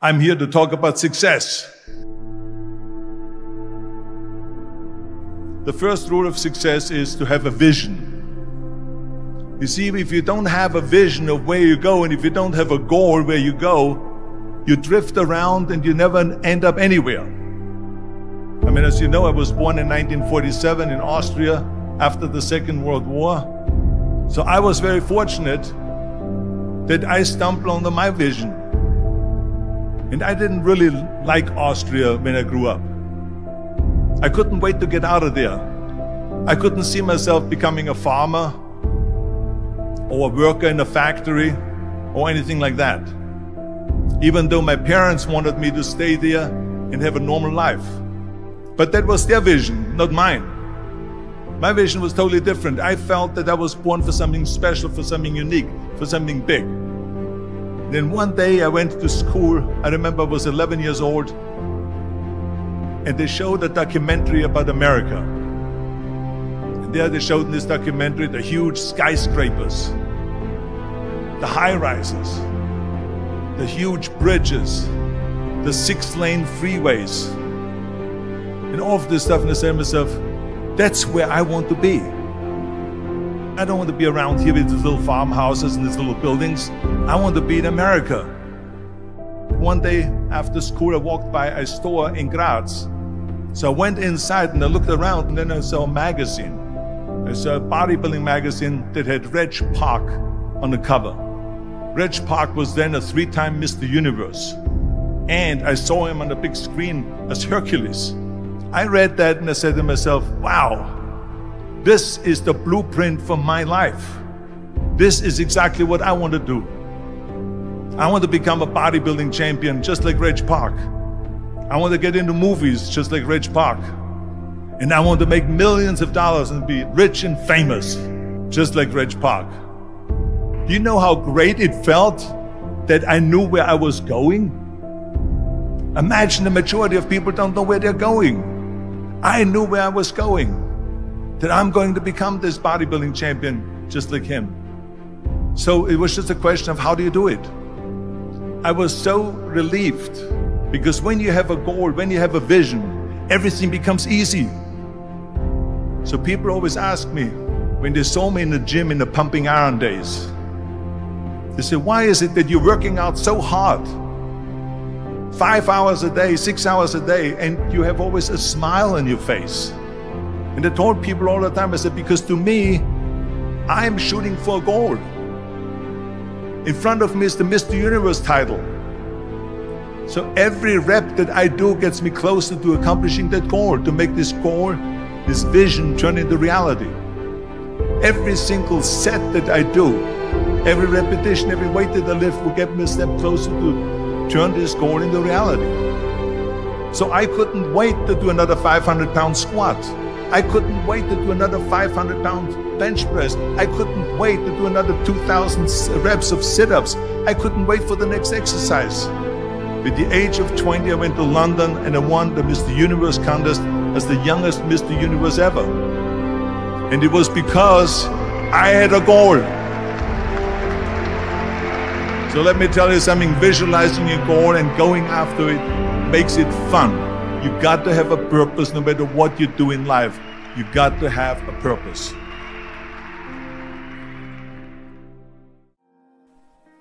I'm here to talk about success. The first rule of success is to have a vision. You see, if you don't have a vision of where you go, and if you don't have a goal where you go, you drift around and you never end up anywhere. I mean, as you know, I was born in 1947 in Austria after the Second World War. So I was very fortunate that I stumbled onto my vision. And I didn't really like Austria when I grew up. I couldn't wait to get out of there. I couldn't see myself becoming a farmer or a worker in a factory or anything like that. Even though my parents wanted me to stay there and have a normal life. But that was their vision, not mine. My vision was totally different. I felt that I was born for something special, for something unique, for something big. Then one day I went to school. I remember I was 11 years old. And they showed a documentary about America. And there they showed in this documentary the huge skyscrapers, the high-rises, the huge bridges, the 6-lane freeways, and all of this stuff. And I said to myself, that's where I want to be. I don't want to be around here with these little farmhouses and these little buildings. I want to be in America. One day after school, I walked by a store in Graz. So I went inside and I looked around, and then I saw a magazine. I saw a bodybuilding magazine that had Reg Park on the cover. Reg Park was then a 3-time Mr. Universe. And I saw him on the big screen as Hercules. I read that and I said to myself, wow, this is the blueprint for my life. This is exactly what I want to do. I want to become a bodybuilding champion just like Reg Park. I want to get into movies just like Reg Park. And I want to make millions of dollars and be rich and famous just like Reg Park. Do you know how great it felt that I knew where I was going? Imagine the majority of people don't know where they're going. I knew where I was going, that I'm going to become this bodybuilding champion just like him. So it was just a question of how do you do it? I was so relieved because when you have a goal, when you have a vision, everything becomes easy. So people always ask me, when they saw me in the gym in the pumping iron days, they say, why is it that you're working out so hard? 5 hours a day, 6 hours a day, and you have always a smile on your face. And I told people all the time, I said, because to me, I'm shooting for a goal. In front of me is the Mr. Universe title. So every rep that I do gets me closer to accomplishing that goal, to make this goal, this vision turn into reality. Every single set that I do, every repetition, every weight that I lift will get me a step closer to turn this goal into reality. So I couldn't wait to do another 500-pound squat. I couldn't wait to do another 500-pound bench press. I couldn't wait to do another 2,000 reps of sit-ups. I couldn't wait for the next exercise. At the age of 20, I went to London and I won the Mr. Universe contest as the youngest Mr. Universe ever. And it was because I had a goal. So let me tell you something, visualizing your goal and going after it makes it fun. You've got to have a purpose no matter what you do in life. You've got to have a purpose.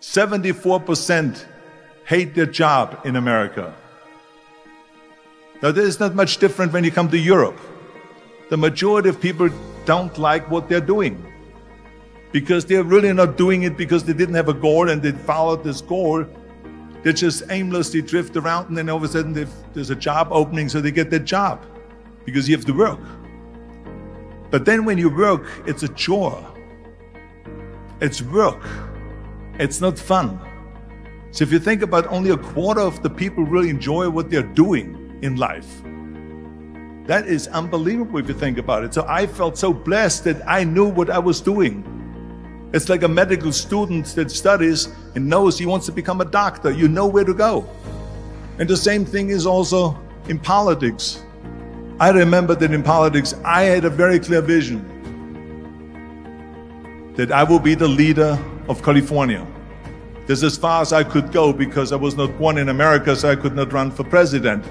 74% hate their job in America. Now, there is not much different when you come to Europe. The majority of people don't like what they're doing because they're really not doing it because they didn't have a goal and they followed this goal. They just aimlessly drift around, and then all of a sudden there's a job opening, so they get that job because you have to work. But then when you work, it's a chore. It's work. It's not fun. So if you think about, only a quarter of the people really enjoy what they're doing in life. That is unbelievable if you think about it. So I felt so blessed that I knew what I was doing. It's like a medical student that studies and knows he wants to become a doctor. You know where to go. And the same thing is also in politics. I remember that in politics, I had a very clear vision that I will be the leader of California. That's as far as I could go because I was not born in America, so I could not run for president.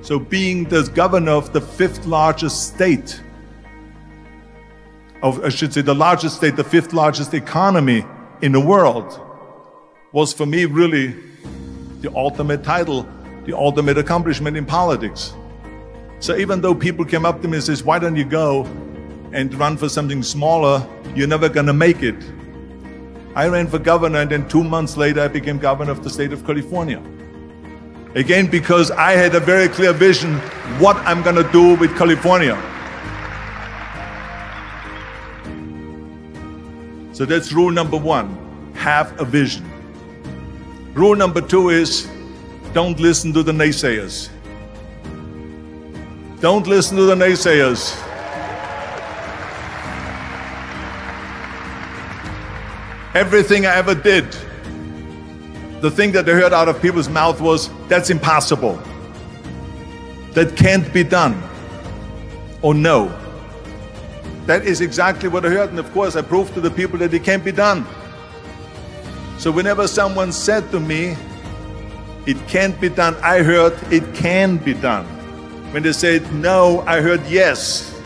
So being the governor of the fifth largest state, I should say the largest state, the fifth largest economy in the world, was for me really the ultimate title, the ultimate accomplishment in politics. So even though people came up to me and says, why don't you go and run for something smaller, you're never gonna make it. I ran for governor, and then 2 months later I became governor of the state of California. Again, because I had a very clear vision what I'm gonna do with California. So that's rule number one, have a vision. Rule number two is, don't listen to the naysayers. Don't listen to the naysayers. Everything I ever did, the thing that I heard out of people's mouth was, that's impossible. That can't be done. Or no. That is exactly what I heard, and of course I proved to the people that it can't be done. So whenever someone said to me, it can't be done, I heard it can be done. When they said no, I heard yes.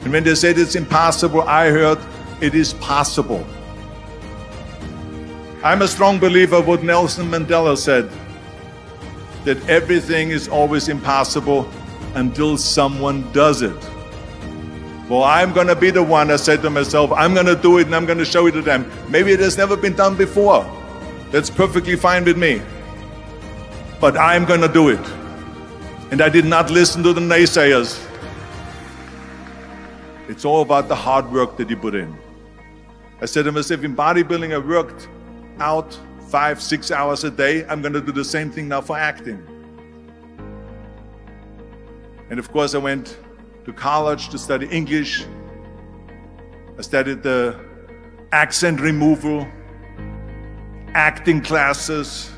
And when they said it's impossible, I heard it is possible. I'm a strong believer of what Nelson Mandela said, that everything is always impossible until someone does it. Well, I'm going to be the one, I said to myself, I'm going to do it and I'm going to show it to them. Maybe it has never been done before. That's perfectly fine with me. But I'm going to do it. And I did not listen to the naysayers. It's all about the hard work that you put in. I said to myself, in bodybuilding, I worked out 5-6 hours a day. I'm going to do the same thing now for acting. And of course, I went to college to study English. I studied the accent removal, acting classes,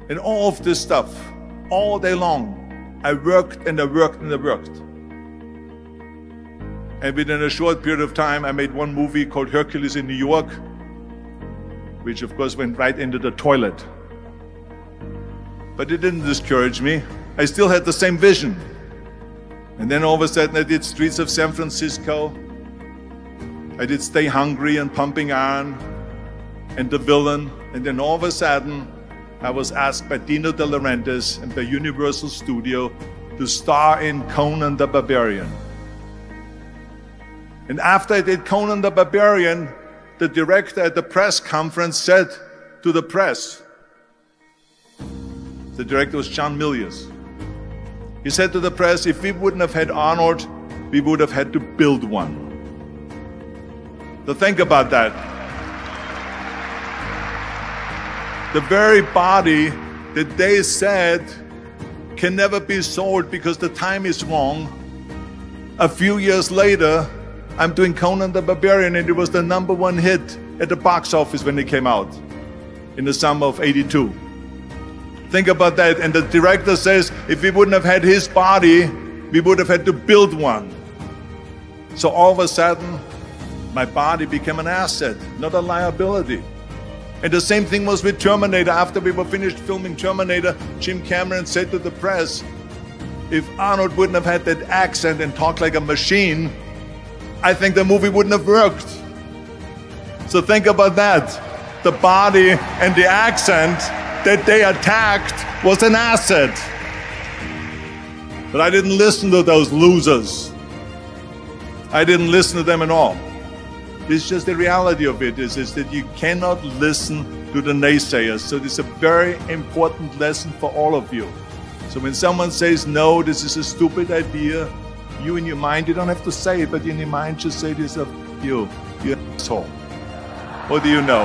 and all of this stuff all day long. I worked and I worked and I worked. And within a short period of time, I made one movie called Hercules in New York, which of course went right into the toilet. But it didn't discourage me. I still had the same vision. And then all of a sudden I did Streets of San Francisco. I did Stay Hungry and Pumping Iron and The Villain. And then all of a sudden I was asked by Dino De Laurentiis and by Universal Studio to star in Conan the Barbarian. And after I did Conan the Barbarian, the director at the press conference said to the press, the director was John Milius. He said to the press, if we wouldn't have had Arnold, we would have had to build one. So think about that. The very body that they said can never be sold because the time is wrong. A few years later, I'm doing Conan the Barbarian, and it was the #1 hit at the box office when it came out in the summer of '82. Think about that. And the director says, if we wouldn't have had his body, we would have had to build one. So all of a sudden, my body became an asset, not a liability. And the same thing was with Terminator. After we were finished filming Terminator, Jim Cameron said to the press, if Arnold wouldn't have had that accent and talked like a machine, I think the movie wouldn't have worked. So think about that. The body and the accent that they attacked was an asset. But I didn't listen to those losers. I didn't listen to them at all. It's just the reality of it is that you cannot listen to the naysayers. So this is a very important lesson for all of you. So when someone says, no, this is a stupid idea, you in your mind, you don't have to say it, but in your mind just say to yourself, you asshole. What do you know?